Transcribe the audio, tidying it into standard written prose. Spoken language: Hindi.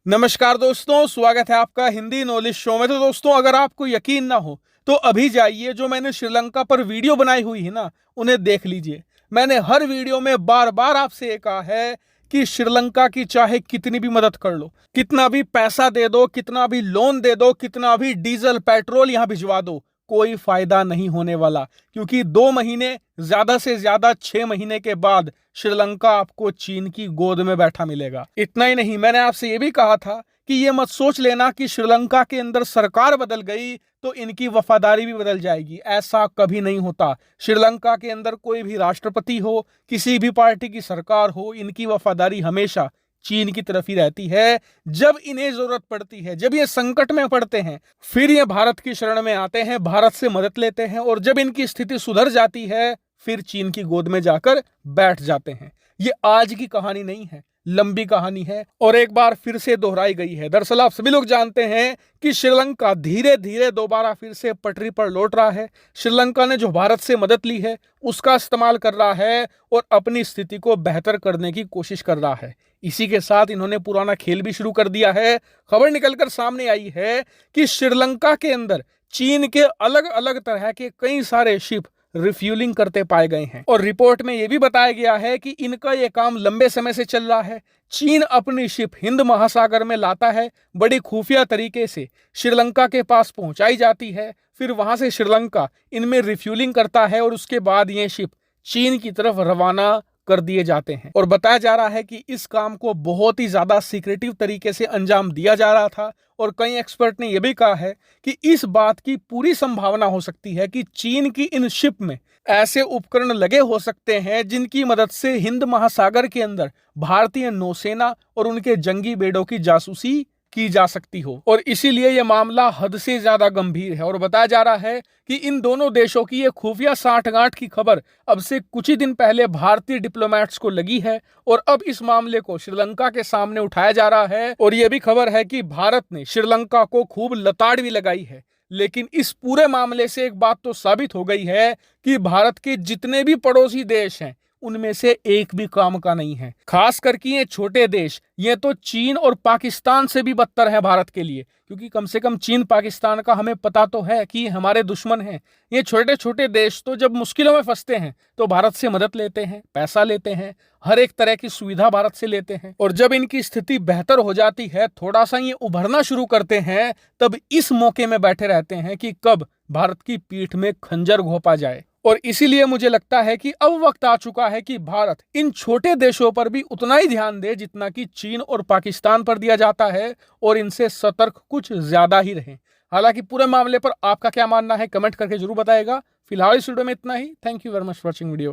नमस्कार दोस्तों, स्वागत है आपका हिंदी नॉलेज शो में। तो दोस्तों, अगर आपको यकीन ना हो तो अभी जाइए, जो मैंने श्रीलंका पर वीडियो बनाई हुई है ना, उन्हें देख लीजिए। मैंने हर वीडियो में बार बार आपसे ये कहा है कि श्रीलंका की चाहे कितनी भी मदद कर लो, कितना भी पैसा दे दो, कितना भी लोन दे दो, कितना भी डीजल पेट्रोल यहां भिजवा दो, कोई फायदा नहीं होने वाला। क्योंकि 2 महीने, ज्यादा से ज्यादा 6 महीने के बाद श्रीलंका आपको चीन की गोद में बैठा मिलेगा। इतना ही नहीं, मैंने आपसे यह भी कहा था कि ये मत सोच लेना कि श्रीलंका के अंदर सरकार बदल गई तो इनकी वफादारी भी बदल जाएगी। ऐसा कभी नहीं होता। श्रीलंका के अंदर कोई भी राष्ट्रपति हो, किसी भी पार्टी की सरकार हो, इनकी वफादारी हमेशा चीन की तरफ ही रहती है। जब इन्हें जरूरत पड़ती है, जब ये संकट में पड़ते हैं, फिर ये भारत की शरण में आते हैं, भारत से मदद लेते हैं, और जब इनकी स्थिति सुधर जाती है फिर चीन की गोद में जाकर बैठ जाते हैं। ये आज की कहानी नहीं है, लंबी कहानी है और एक बार फिर से दोहराई गई है। दरअसल आप सभी लोग जानते हैं कि श्रीलंका धीरे धीरे दोबारा फिर से पटरी पर लौट रहा है। श्रीलंका ने जो भारत से मदद ली है उसका इस्तेमाल कर रहा है और अपनी स्थिति को बेहतर करने की कोशिश कर रहा है। इसी के साथ इन्होंने पुराना खेल भी शुरू कर दिया है। खबर निकलकर सामने आई है कि श्रीलंका के अंदर चीन के अलग अलग तरह के कई सारे शिप रिफ्यूलिंग करते पाए गए हैं और रिपोर्ट में यह भी बताया गया है कि इनका यह काम लंबे समय से चल रहा है। चीन अपनी शिप हिंद महासागर में लाता है, बड़ी खुफिया तरीके से श्रीलंका के पास पहुंचाई जाती है, फिर वहां से श्रीलंका इनमें रिफ्यूलिंग करता है और उसके बाद ये शिप चीन की तरफ रवाना कर दिए जाते हैं। और बताया जा रहा है कि इस काम को बहुत ही ज्यादा सीक्रेटिव तरीके से अंजाम दिया जा रहा था और कई एक्सपर्ट ने यह भी कहा है कि इस बात की पूरी संभावना हो सकती है कि चीन की इन शिप में ऐसे उपकरण लगे हो सकते हैं जिनकी मदद से हिंद महासागर के अंदर भारतीय नौसेना और उनके जंगी बेड़ों की जासूसी की जा सकती हो। और इसीलिए यह मामला हद से ज्यादा गंभीर है और बताया जा रहा है कि इन दोनों देशों की ये खुफिया साठगांठ की खबर अब से कुछ ही दिन पहले भारतीय डिप्लोमेट्स को लगी है और अब इस मामले को श्रीलंका के सामने उठाया जा रहा है। और यह भी खबर है कि भारत ने श्रीलंका को खूब लताड़ भी लगाई है। लेकिन इस पूरे मामले से एक बात तो साबित हो गई है कि भारत के जितने भी पड़ोसी देश हैं उनमें से एक भी काम का नहीं है। खास करके ये छोटे देश, ये तो चीन और पाकिस्तान से भी बदतर है भारत के लिए, क्योंकि कम से कम चीन पाकिस्तान का हमें पता तो है कि हमारे दुश्मन हैं। ये छोटे छोटे देश तो जब मुश्किलों में फंसते हैं तो भारत से मदद लेते हैं, पैसा लेते हैं, हर एक तरह की सुविधा भारत से लेते हैं, और जब इनकी स्थिति बेहतर हो जाती है, थोड़ा सा ये उभरना शुरू करते हैं, तब इस मौके में बैठे रहते हैं कि कब भारत की पीठ में खंजर घोंपा जाए। और इसीलिए मुझे लगता है कि अब वक्त आ चुका है कि भारत इन छोटे देशों पर भी उतना ही ध्यान दे जितना कि चीन और पाकिस्तान पर दिया जाता है, और इनसे सतर्क कुछ ज्यादा ही रहें। हालांकि पूरे मामले पर आपका क्या मानना है कमेंट करके जरूर बताएगा। फिलहाल इस वीडियो में इतना ही। Thank you very much for watching video.